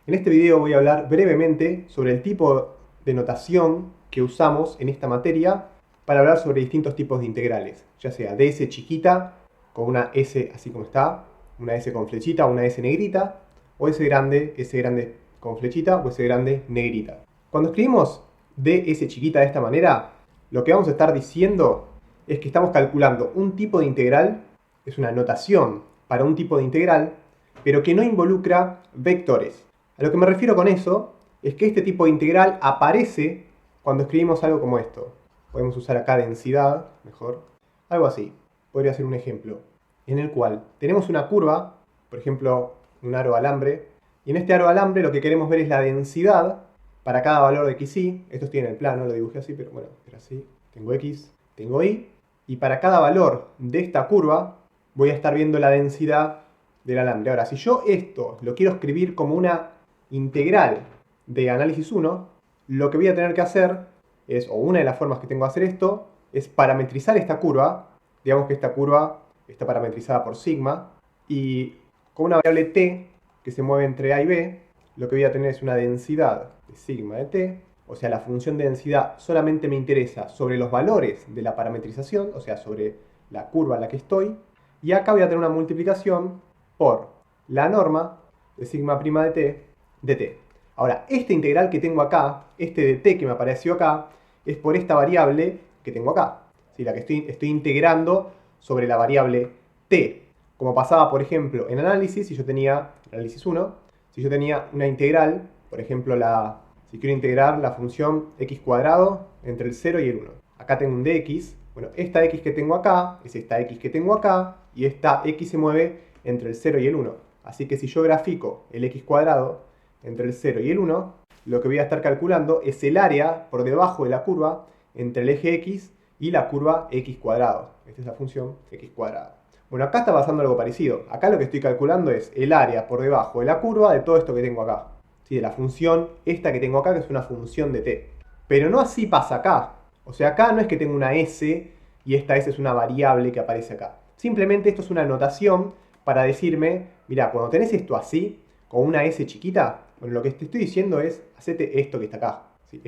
En este video voy a hablar brevemente sobre el tipo de notación que usamos en esta materia para hablar sobre distintos tipos de integrales, ya sea ds chiquita con una s así como está, una s con flechita o una s negrita, o s grande con flechita o s grande negrita. Cuando escribimos ds chiquita de esta manera, lo que vamos a estar diciendo es que estamos calculando un tipo de integral, es una notación para un tipo de integral, pero que no involucra vectores. A lo que me refiero con eso es que este tipo de integral aparece cuando escribimos algo como esto. Podemos usar acá densidad, mejor. Algo así. Podría ser un ejemplo. En el cual tenemos una curva, por ejemplo, un aro de alambre. Y en este aro de alambre lo que queremos ver es la densidad para cada valor de xy. Esto estoy en el plano, lo dibujé así, pero bueno, era así. Tengo x, tengo y. Y para cada valor de esta curva voy a estar viendo la densidad del alambre. Ahora, si yo esto lo quiero escribir como una integral de análisis 1, lo que voy a tener que hacer es, o una de las formas que tengo de hacer esto, es parametrizar esta curva. Digamos que esta curva está parametrizada por sigma, y con una variable t que se mueve entre a y b, lo que voy a tener es una densidad de sigma de t, o sea, la función de densidad solamente me interesa sobre los valores de la parametrización, o sea, sobre la curva en la que estoy, y acá voy a tener una multiplicación por la norma de sigma' de t, de t. Ahora, este integral que tengo acá, este de t que me apareció acá, es por esta variable que tengo acá. ¿Sí? La que estoy integrando sobre la variable t. Como pasaba, por ejemplo, en análisis, si yo tenía, análisis 1, si yo tenía una integral, por ejemplo, si quiero integrar la función x cuadrado entre el 0 y el 1. Acá tengo un dx, bueno, esta x que tengo acá es esta x que tengo acá, y esta x se mueve entre el 0 y el 1. Así que si yo grafico el x cuadrado entre el 0 y el 1, lo que voy a estar calculando es el área por debajo de la curva entre el eje x y la curva x cuadrado. Esta es la función x cuadrado. Bueno, acá está pasando algo parecido. Acá lo que estoy calculando es el área por debajo de la curva de todo esto que tengo acá. ¿Sí? De la función esta que tengo acá, que es una función de t. Pero no así pasa acá. O sea, acá no es que tengo una s y esta s es una variable que aparece acá. Simplemente esto es una notación para decirme, mira, cuando tenés esto así, con una s chiquita, bueno, lo que te estoy diciendo es, hacete esto que está acá. ¿Sí?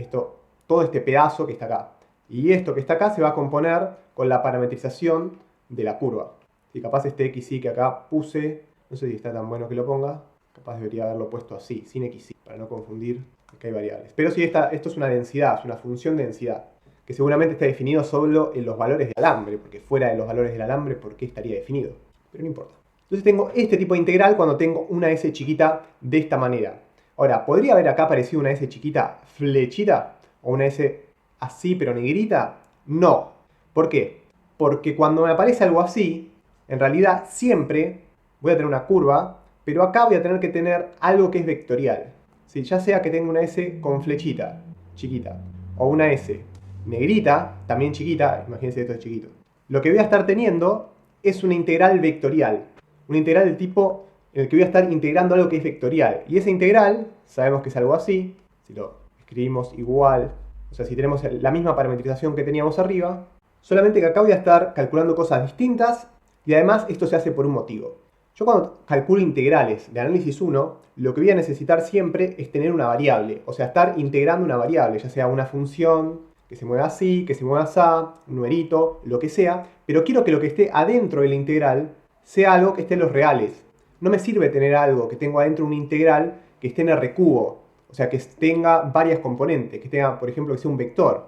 Todo este pedazo que está acá. Y esto que está acá se va a componer con la parametrización de la curva. Si capaz este xy que acá puse, no sé si está tan bueno que lo ponga, capaz debería haberlo puesto así, sin xy, para no confundir que hay variables. Pero sí, esto es una densidad, es una función de densidad, que seguramente está definido solo en los valores del alambre, porque fuera de los valores del alambre, ¿por qué estaría definido? Pero no importa. Entonces tengo este tipo de integral cuando tengo una s chiquita de esta manera. Ahora, ¿podría haber acá aparecido una s chiquita flechita? ¿O una s así pero negrita? No. ¿Por qué? Porque cuando me aparece algo así, en realidad siempre voy a tener una curva, pero acá voy a tener que tener algo que es vectorial. ¿Sí? Ya sea que tenga una S con flechita, chiquita, o una S negrita, también chiquita, imagínense esto es chiquito. Lo que voy a estar teniendo es una integral vectorial. Una integral del tipo en el que voy a estar integrando algo que es vectorial. Y esa integral, sabemos que es algo así, si lo escribimos igual, o sea, si tenemos la misma parametrización que teníamos arriba, solamente que acá voy a estar calculando cosas distintas. Y además esto se hace por un motivo. Yo cuando calculo integrales de análisis 1, lo que voy a necesitar siempre es tener una variable. O sea, estar integrando una variable, ya sea una función que se mueva así, que se mueva así, un numerito, lo que sea. Pero quiero que lo que esté adentro de la integral sea algo que esté en los reales. No me sirve tener algo que tengo adentro una integral que esté en R cubo. O sea, que tenga varias componentes. Que tenga, por ejemplo, que sea un vector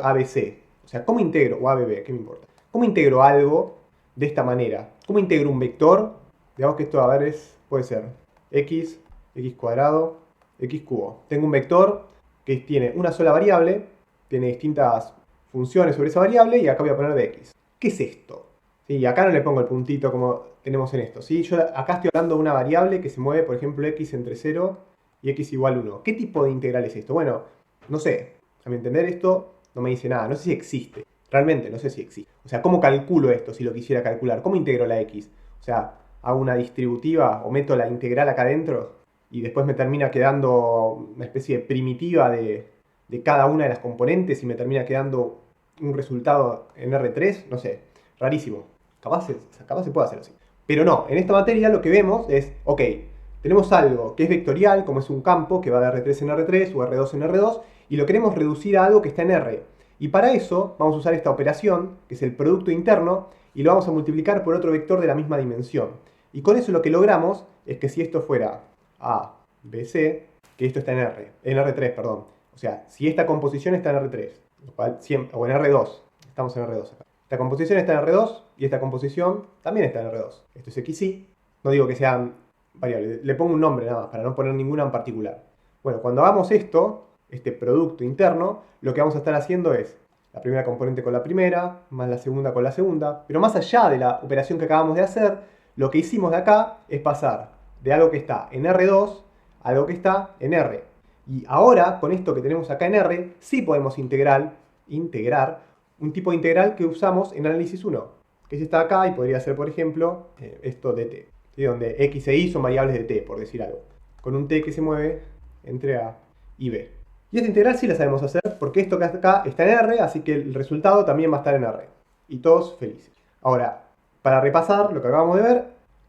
ABC. O sea, ¿cómo integro? O ABB, ¿qué me importa? ¿Cómo integro algo de esta manera? ¿Cómo integro un vector? Digamos que esto, a ver, puede ser x cuadrado, x cubo. Tengo un vector que tiene una sola variable, tiene distintas funciones sobre esa variable, y acá voy a poner de x. ¿Qué es esto? ¿Sí? Y acá no le pongo el puntito como tenemos en esto. ¿Sí? Yo acá estoy hablando de una variable que se mueve, por ejemplo, x entre 0 y x igual 1. ¿Qué tipo de integral es esto? Bueno, no sé. A mi entender esto no me dice nada. No sé si existe. Realmente no sé si existe. O sea, ¿cómo calculo esto si lo quisiera calcular? ¿Cómo integro la x? O sea, hago una distributiva o meto la integral acá adentro y después me termina quedando una especie de primitiva de cada una de las componentes y me termina quedando un resultado en R3. No sé, rarísimo. Capaz se puede hacer así. Pero no, en esta materia lo que vemos es, ok, tenemos algo que es vectorial, como es un campo que va de R3 en R3 o R2 en R2, y lo queremos reducir a algo que está en R. Y para eso vamos a usar esta operación, que es el producto interno, y lo vamos a multiplicar por otro vector de la misma dimensión. Y con eso lo que logramos es que si esto fuera A, B, C, que esto está en R3, perdón. O sea, si esta composición está en R3, lo cual siempre, o en R2, estamos en R2 acá. Esta composición está en R2 y esta composición también está en R2. Esto es XY. No digo que sean variables, le pongo un nombre nada más para no poner ninguna en particular. Bueno, cuando hagamos esto, este producto interno, lo que vamos a estar haciendo es la primera componente con la primera, más la segunda con la segunda. Pero más allá de la operación que acabamos de hacer, lo que hicimos de acá es pasar de algo que está en R2 a algo que está en R. Y ahora, con esto que tenemos acá en R, sí podemos integrar un tipo de integral que usamos en análisis 1, que es esta acá y podría ser, por ejemplo, esto de t, ¿sí? Donde x e y son variables de t, por decir algo, con un t que se mueve entre A y B. Y esta integral sí la sabemos hacer porque esto que está acá está en R, así que el resultado también va a estar en R. Y todos felices. Ahora, para repasar lo que acabamos de ver,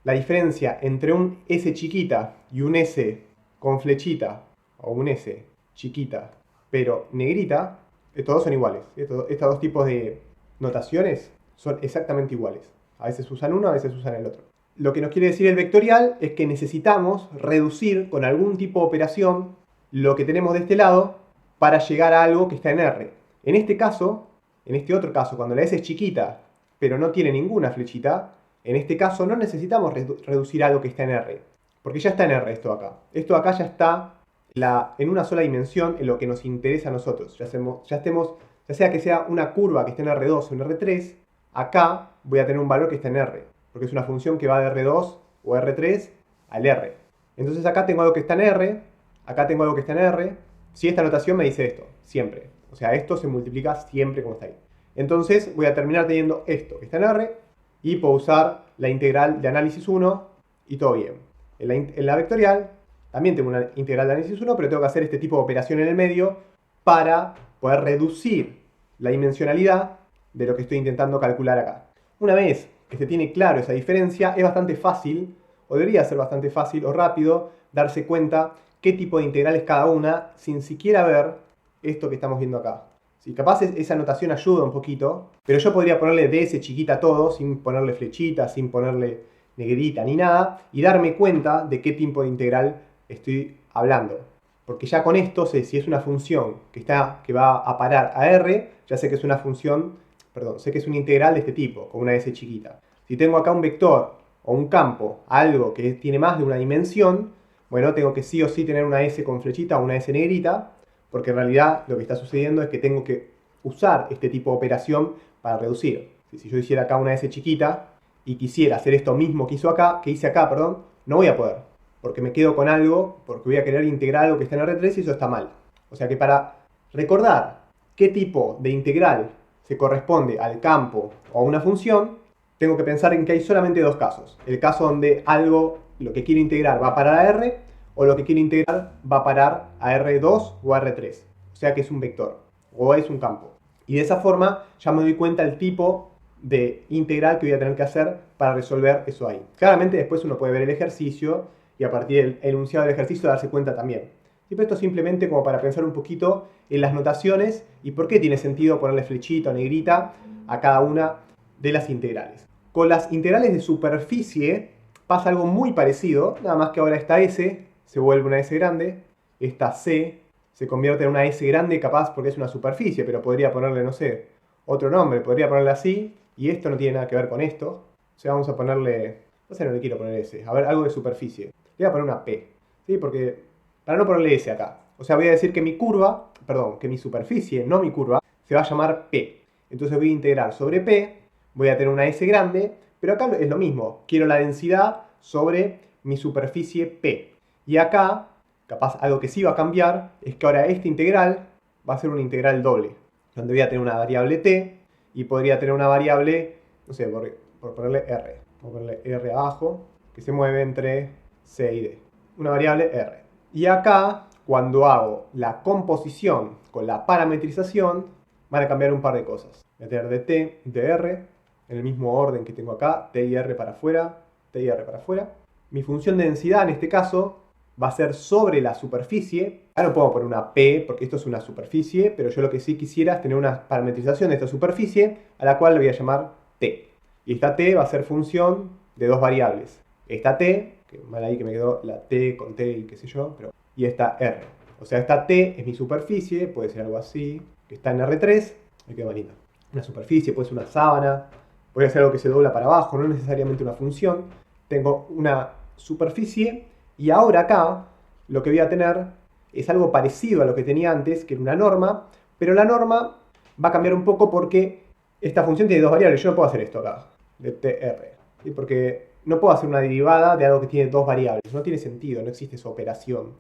la diferencia entre un S chiquita y un S con flechita, o un S chiquita pero negrita, estos dos son iguales. Estos dos tipos de notaciones son exactamente iguales. A veces usan uno, a veces usan el otro. Lo que nos quiere decir el vectorial es que necesitamos reducir con algún tipo de operación lo que tenemos de este lado para llegar a algo que está en R. En este caso, en este otro caso, cuando la S es chiquita pero no tiene ninguna flechita, en este caso no necesitamos reducir algo que está en R, porque ya está en R esto acá. Esto acá ya está en una sola dimensión en lo que nos interesa a nosotros. Ya sea que sea una curva que esté en R2 o en R3, acá voy a tener un valor que está en R, porque es una función que va de R2 o R3 al R. Entonces acá tengo algo que está en R, acá tengo algo que está en R. Si esta notación me dice esto, siempre. O sea, esto se multiplica siempre como está ahí. Entonces voy a terminar teniendo esto que está en R y puedo usar la integral de análisis 1 y todo bien. En la vectorial también tengo una integral de análisis 1, pero tengo que hacer este tipo de operación en el medio para poder reducir la dimensionalidad de lo que estoy intentando calcular acá. Una vez que se tiene claro esa diferencia, es bastante fácil, o debería ser bastante fácil o rápido, darse cuenta qué tipo de integral es cada una sin siquiera ver esto que estamos viendo acá. Sí, capaz esa notación ayuda un poquito, pero yo podría ponerle ds chiquita a todo, sin ponerle flechita, sin ponerle negrita ni nada, y darme cuenta de qué tipo de integral estoy hablando. Porque ya con esto sé si es una función que va a parar a R, ya sé que es una función, perdón, sé que es una integral de este tipo, con una s chiquita. Si tengo acá un vector o un campo, algo que tiene más de una dimensión, bueno, tengo que sí o sí tener una s con flechita o una s negrita, porque en realidad lo que está sucediendo es que tengo que usar este tipo de operación para reducir. Si yo hiciera acá una s chiquita y quisiera hacer esto mismo que hice acá, no voy a poder, porque me quedo con algo, porque voy a querer integrar algo que está en R3 y eso está mal. O sea que para recordar qué tipo de integral se corresponde al campo o a una función, tengo que pensar en que hay solamente dos casos. El caso donde algo, lo que quiero integrar, va a parar a R, o lo que quiero integrar va a parar a R2 o a R3. O sea que es un vector, o es un campo. Y de esa forma ya me doy cuenta del tipo de integral que voy a tener que hacer para resolver eso ahí. Claramente después uno puede ver el ejercicio y a partir del enunciado del ejercicio darse cuenta también. Y esto simplemente como para pensar un poquito en las notaciones y por qué tiene sentido ponerle flechita o negrita a cada una de las integrales. Con las integrales de superficie pasa algo muy parecido, nada más que ahora esta S se vuelve una S grande, esta C se convierte en una S grande capaz porque es una superficie, pero podría ponerle, no sé, otro nombre, podría ponerle así, y esto no tiene nada que ver con esto. O sea, vamos a ponerle, no sé, no le quiero poner S, a ver, algo de superficie. Le voy a poner una P, ¿sí? Porque, para no ponerle S acá. O sea, voy a decir que que mi superficie, no mi curva, se va a llamar P. Entonces voy a integrar sobre P, voy a tener una S grande, pero acá es lo mismo, quiero la densidad sobre mi superficie P. Y acá, capaz algo que sí va a cambiar, es que ahora esta integral va a ser una integral doble, donde voy a tener una variable t y podría tener una variable, no sé, por ponerle r, vamos a ponerle r abajo, que se mueve entre c y d. Una variable r. Y acá, cuando hago la composición con la parametrización, van a cambiar un par de cosas. Voy a tener dt, dr, en el mismo orden que tengo acá, t y r para afuera, t y r para afuera. Mi función de densidad en este caso va a ser sobre la superficie. Ahora no puedo poner una P porque esto es una superficie, pero yo lo que sí quisiera es tener una parametrización de esta superficie a la cual le voy a llamar T. Y esta T va a ser función de dos variables. Esta T, que mal ahí que me quedó la T con T y qué sé yo, pero, y esta R. O sea, esta T es mi superficie, puede ser algo así, que está en R3, me quedó más lindo. Una superficie, puede ser una sábana, puede ser algo que se dobla para abajo, no necesariamente una función. Tengo una superficie y ahora acá lo que voy a tener es algo parecido a lo que tenía antes, que era una norma, pero la norma va a cambiar un poco porque esta función tiene dos variables. Yo no puedo hacer esto acá, de TR, ¿sí? Porque no puedo hacer una derivada de algo que tiene dos variables. No tiene sentido, no existe esa operación.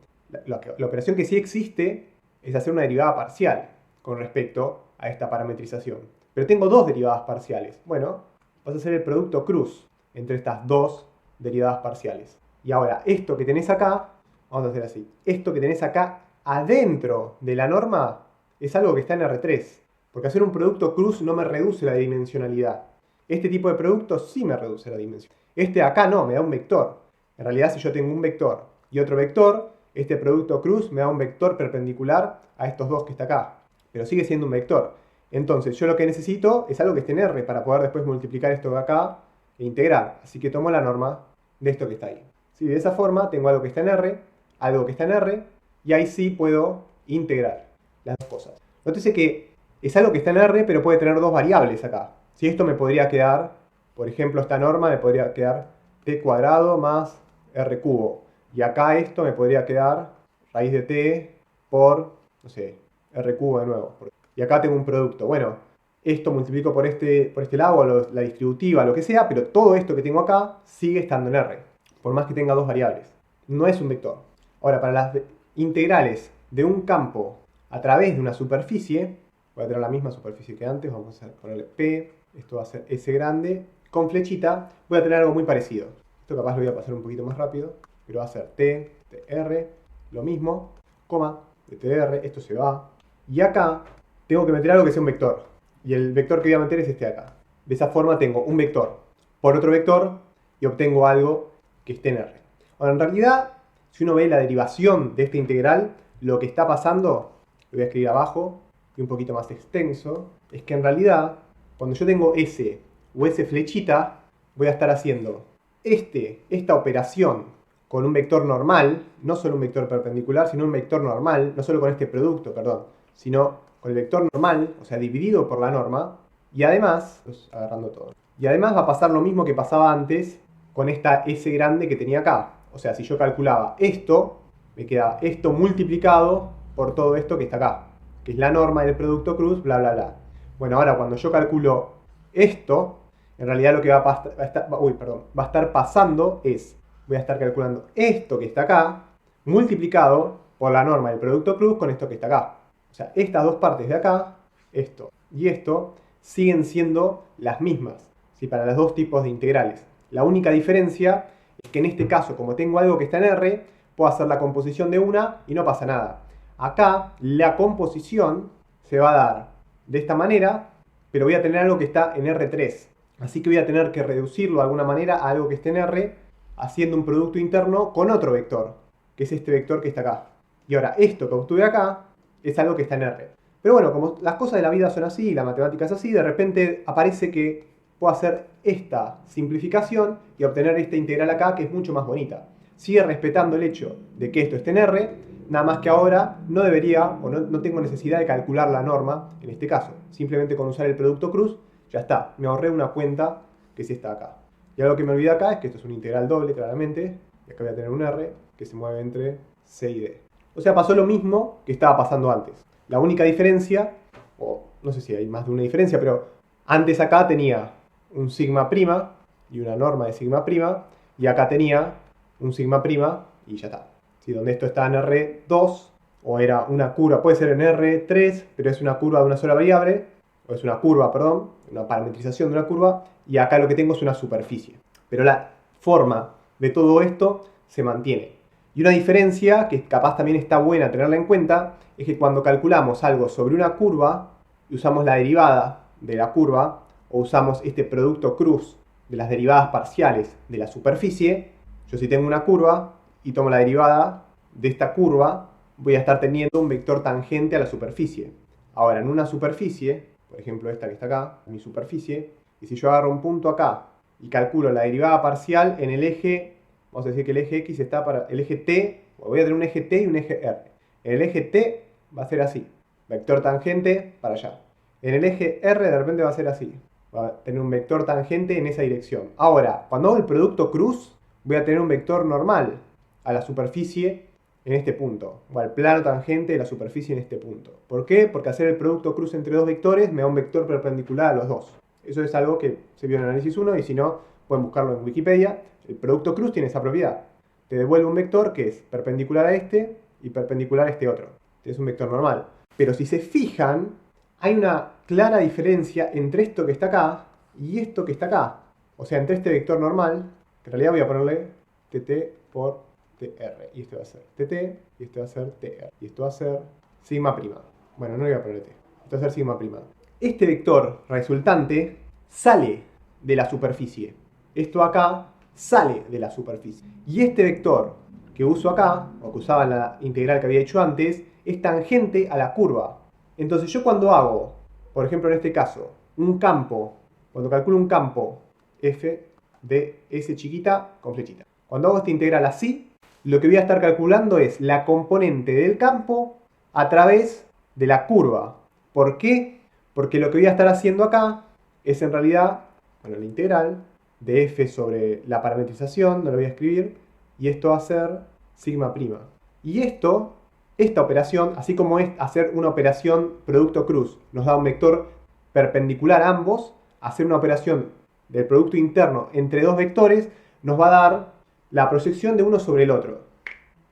La operación que sí existe es hacer una derivada parcial con respecto a esta parametrización. Pero tengo dos derivadas parciales. Bueno, vas a hacer el producto cruz entre estas dos derivadas parciales. Y ahora, esto que tenés acá, vamos a hacer así. Esto que tenés acá adentro de la norma es algo que está en R3. Porque hacer un producto cruz no me reduce la dimensionalidad. Este tipo de producto sí me reduce la dimensión. Este de acá no, me da un vector. En realidad, si yo tengo un vector y otro vector, este producto cruz me da un vector perpendicular a estos dos que está acá. Pero sigue siendo un vector. Entonces, yo lo que necesito es algo que esté en R para poder después multiplicar esto de acá e integrar. Así que tomo la norma de esto que está ahí. ¿Sí? De esa forma tengo algo que está en R, algo que está en R, y ahí sí puedo integrar las dos cosas. Nótese que es algo que está en R, pero puede tener dos variables acá. Si esto me podría quedar, por ejemplo, esta norma me podría quedar t cuadrado más r cubo. Y acá esto me podría quedar raíz de t por, no sé, r cubo de nuevo. Y acá tengo un producto. Bueno, esto multiplico por este lado, la distributiva, lo que sea, pero todo esto que tengo acá sigue estando en R, por más que tenga dos variables. No es un vector. Ahora, para las integrales de un campo a través de una superficie, voy a tener la misma superficie que antes, vamos a ponerle P, esto va a ser S grande, con flechita, voy a tener algo muy parecido. Esto capaz lo voy a pasar un poquito más rápido, pero va a ser T, TR, lo mismo, coma, de TR, esto se va. Y acá tengo que meter algo que sea un vector. Y el vector que voy a meter es este de acá. De esa forma tengo un vector por otro vector y obtengo algo que esté en R. Ahora, en realidad, si uno ve la derivación de esta integral, lo que está pasando, lo voy a escribir abajo y un poquito más extenso, es que en realidad, cuando yo tengo S o S flechita, voy a estar haciendo esta operación con un vector normal, no solo un vector perpendicular, sino un vector normal, no solo con este producto, perdón, sino con el vector normal, o sea, dividido por la norma, y además, agarrando todo, y además va a pasar lo mismo que pasaba antes con esta S grande que tenía acá. O sea, si yo calculaba esto, me queda esto multiplicado por todo esto que está acá, que es la norma del producto cruz, bla, bla, bla. Bueno, ahora cuando yo calculo esto, en realidad lo que va a estar pasando es, voy a estar calculando esto que está acá, multiplicado por la norma del producto cruz con esto que está acá. O sea, estas dos partes de acá, esto y esto, siguen siendo las mismas, ¿sí? Para los dos tipos de integrales. La única diferencia es que en este caso, como tengo algo que está en R, puedo hacer la composición de una y no pasa nada. Acá la composición se va a dar de esta manera, pero voy a tener algo que está en R3. Así que voy a tener que reducirlo de alguna manera a algo que esté en R, haciendo un producto interno con otro vector, que es este vector que está acá. Y ahora, esto que obtuve acá es algo que está en R. Pero bueno, como las cosas de la vida son así, la matemática es así, de repente aparece que puedo hacer esta simplificación y obtener esta integral acá, que es mucho más bonita. Sigue respetando el hecho de que esto esté en R, nada más que ahora no debería, o no tengo necesidad de calcular la norma, en este caso. Simplemente con usar el producto cruz, ya está. Me ahorré una cuenta que es esta acá. Y algo que me olvidé acá es que esto es una integral doble, claramente. Y acá voy a tener un R que se mueve entre C y D. O sea, pasó lo mismo que estaba pasando antes. La única diferencia, o no sé si hay más de una diferencia, pero antes acá tenía un sigma prima y una norma de sigma prima, y acá tenía un sigma prima y ya está. Si donde esto está en R2, o era una curva, puede ser en R3, pero es una curva de una sola variable, o es una curva, perdón, una parametrización de una curva, y acá lo que tengo es una superficie. Pero la forma de todo esto se mantiene. Y una diferencia, que capaz también está buena tenerla en cuenta, es que cuando calculamos algo sobre una curva, y usamos la derivada de la curva, o usamos este producto cruz de las derivadas parciales de la superficie, Yo si tengo una curva y tomo la derivada de esta curva, voy a estar teniendo un vector tangente a la superficie. Ahora, en una superficie, por ejemplo esta que está acá, mi superficie, y si yo agarro un punto acá y calculo la derivada parcial en el eje, vamos a decir que el eje X está para el eje T, voy a tener un eje T y un eje R. En el eje T va a ser así, vector tangente para allá. En el eje R de repente va a ser así, va a tener un vector tangente en esa dirección. Ahora, cuando hago el producto cruz, voy a tener un vector normal a la superficie en este punto, o al plano tangente de la superficie en este punto. ¿Por qué? Porque hacer el producto cruz entre dos vectores me da un vector perpendicular a los dos. Eso es algo que se vio en el análisis 1 y si no, pueden buscarlo en Wikipedia. El producto cruz tiene esa propiedad. Te devuelve un vector que es perpendicular a este y perpendicular a este otro. Es un vector normal. Pero si se fijan, hay una clara diferencia entre esto que está acá y esto que está acá. O sea, entre este vector normal, que en realidad voy a ponerle TT por TR. Y este va a ser TT, y este va a ser TR. Y esto va a ser sigma prima. Bueno, no le voy a poner T. Esto va a ser sigma prima. Este vector resultante sale de la superficie. Esto acá sale de la superficie. Y este vector que uso acá, o que usaba en la integral que había hecho antes, es tangente a la curva. Entonces yo cuando hago, por ejemplo en este caso, un campo, cuando calculo un campo f de s chiquita con flechita. Cuando hago esta integral así, lo que voy a estar calculando es la componente del campo a través de la curva. ¿Por qué? Porque lo que voy a estar haciendo acá es en realidad, bueno, la integral de f sobre la parametrización, no lo voy a escribir, y esto va a ser sigma prima. Y esta operación, así como es hacer una operación producto cruz, nos da un vector perpendicular a ambos, hacer una operación del producto interno entre dos vectores nos va a dar la proyección de uno sobre el otro.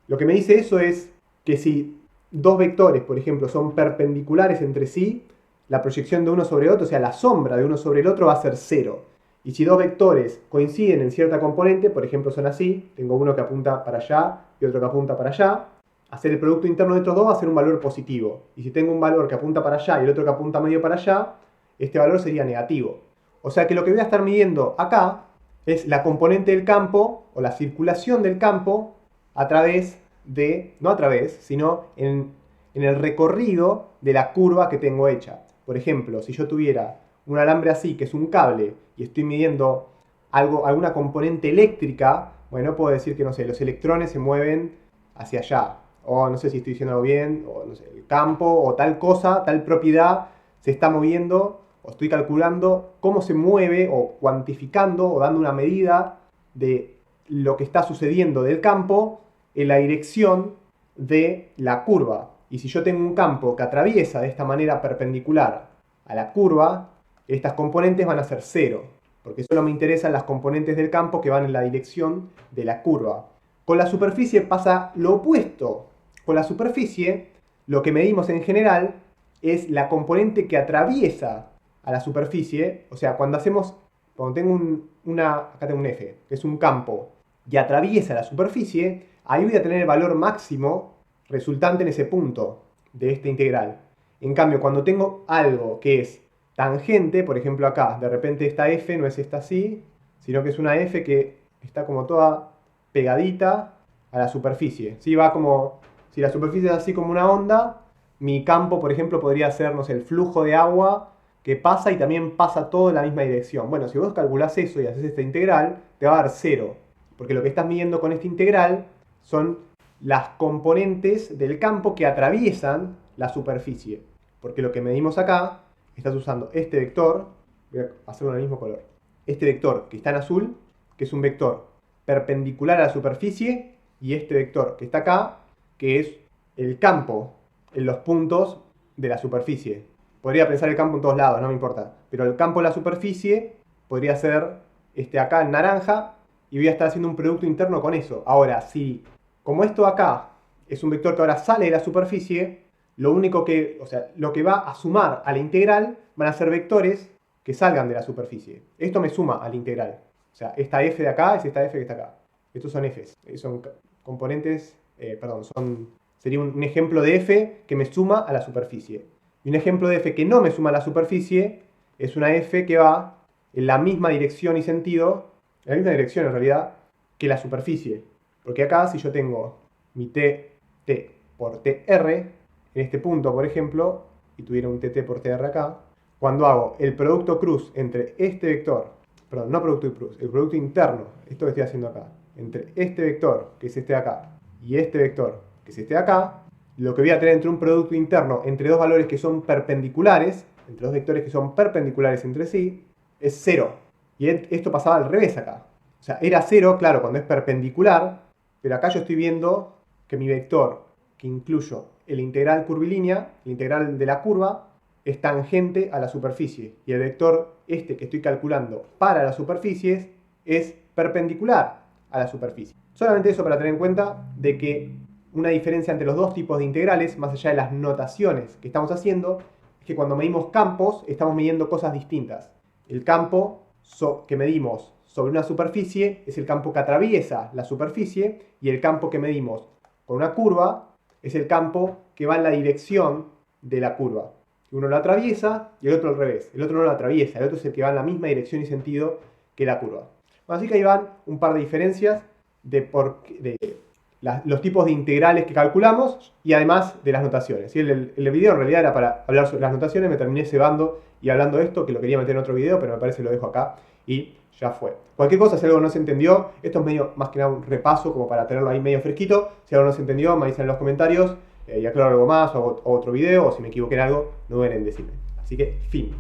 Lo que me dice eso es que si dos vectores, por ejemplo, son perpendiculares entre sí, la proyección de uno sobre el otro, o sea, la sombra de uno sobre el otro va a ser 0. Y si dos vectores coinciden en cierta componente, por ejemplo son así, tengo uno que apunta para allá y otro que apunta para allá, hacer el producto interno de estos dos va a ser un valor positivo. Y si tengo un valor que apunta para allá y el otro que apunta medio para allá, este valor sería negativo. O sea que lo que voy a estar midiendo acá es la componente del campo, o la circulación del campo, a través de, no a través, sino en el recorrido de la curva que tengo hecha. Por ejemplo, si yo tuviera un alambre así, que es un cable, y estoy midiendo alguna componente eléctrica, bueno, puedo decir que, no sé, los electrones se mueven hacia allá. O no sé si estoy diciendo bien, o no sé, el campo, o tal cosa, tal propiedad, se está moviendo, o estoy calculando cómo se mueve, o cuantificando, o dando una medida de lo que está sucediendo del campo en la dirección de la curva. Y si yo tengo un campo que atraviesa de esta manera perpendicular a la curva, estas componentes van a ser 0, porque solo me interesan las componentes del campo que van en la dirección de la curva. Con la superficie pasa lo opuesto. Con la superficie, lo que medimos en general es la componente que atraviesa a la superficie. O sea, cuando tengo acá tengo un F, que es un campo, y atraviesa la superficie, ahí voy a tener el valor máximo resultante en ese punto de esta integral. En cambio, cuando tengo algo que es tangente, por ejemplo acá, de repente esta f no es esta así, sino que es una f que está como toda pegadita a la superficie. ¿Sí? Va como, si la superficie es así como una onda, mi campo, por ejemplo, podría ser, no sé, el flujo de agua que pasa y también pasa todo en la misma dirección. Bueno, si vos calculás eso y haces esta integral, te va a dar 0, porque lo que estás midiendo con esta integral son las componentes del campo que atraviesan la superficie. Porque lo que medimos acá, estás usando este vector, voy a hacerlo en el mismo color, este vector que está en azul, que es un vector perpendicular a la superficie, y este vector que está acá, que es el campo en los puntos de la superficie. Podría pensar el campo en todos lados, no me importa, pero el campo en la superficie podría ser este acá en naranja, y voy a estar haciendo un producto interno con eso. Ahora, si como esto acá es un vector que ahora sale de la superficie, lo que va a sumar a la integral van a ser vectores que salgan de la superficie. Esto me suma a la integral. O sea, esta f de acá es esta f que está acá. Estos son f's. Son componentes, sería un ejemplo de f que me suma a la superficie. Y un ejemplo de f que no me suma a la superficie es una f que va en la misma dirección y sentido, en la misma dirección en realidad, que la superficie. Porque acá si yo tengo mi TT por TR, en este punto por ejemplo, y tuviera un TT por TR acá, cuando hago el producto cruz entre este vector, perdón, no producto cruz, el producto interno, esto que estoy haciendo acá, entre este vector, que es este de acá, y este vector, que es este de acá, lo que voy a tener entre un producto interno entre dos valores que son perpendiculares, entre dos vectores que son perpendiculares entre sí, es 0. Y esto pasaba al revés acá. O sea, era 0, claro, cuando es perpendicular, pero acá yo estoy viendo que mi vector, que incluyo el integral curvilínea, el integral de la curva, es tangente a la superficie. Y el vector este que estoy calculando para las superficies es perpendicular a la superficie. Solamente eso para tener en cuenta de que una diferencia entre los dos tipos de integrales, más allá de las notaciones que estamos haciendo, es que cuando medimos campos estamos midiendo cosas distintas. El campo que medimos sobre una superficie es el campo que atraviesa la superficie, y el campo que medimos con una curva es el campo que va en la dirección de la curva. Uno lo atraviesa y el otro al revés. El otro no lo atraviesa, el otro es el que va en la misma dirección y sentido que la curva. Así que ahí van un par de diferencias de los tipos de integrales que calculamos y además de las notaciones. ¿Sí? El video en realidad era para hablar sobre las notaciones, me terminé cebando y hablando de esto, que lo quería meter en otro video, pero me parece que lo dejo acá y ya fue. Cualquier cosa, si algo no se entendió, esto es medio, más que nada un repaso como para tenerlo ahí medio fresquito. Si algo no se entendió, me dicen en los comentarios y aclaro algo más o otro video, o si me equivoqué en algo, no duden en decirme. Así que, fin.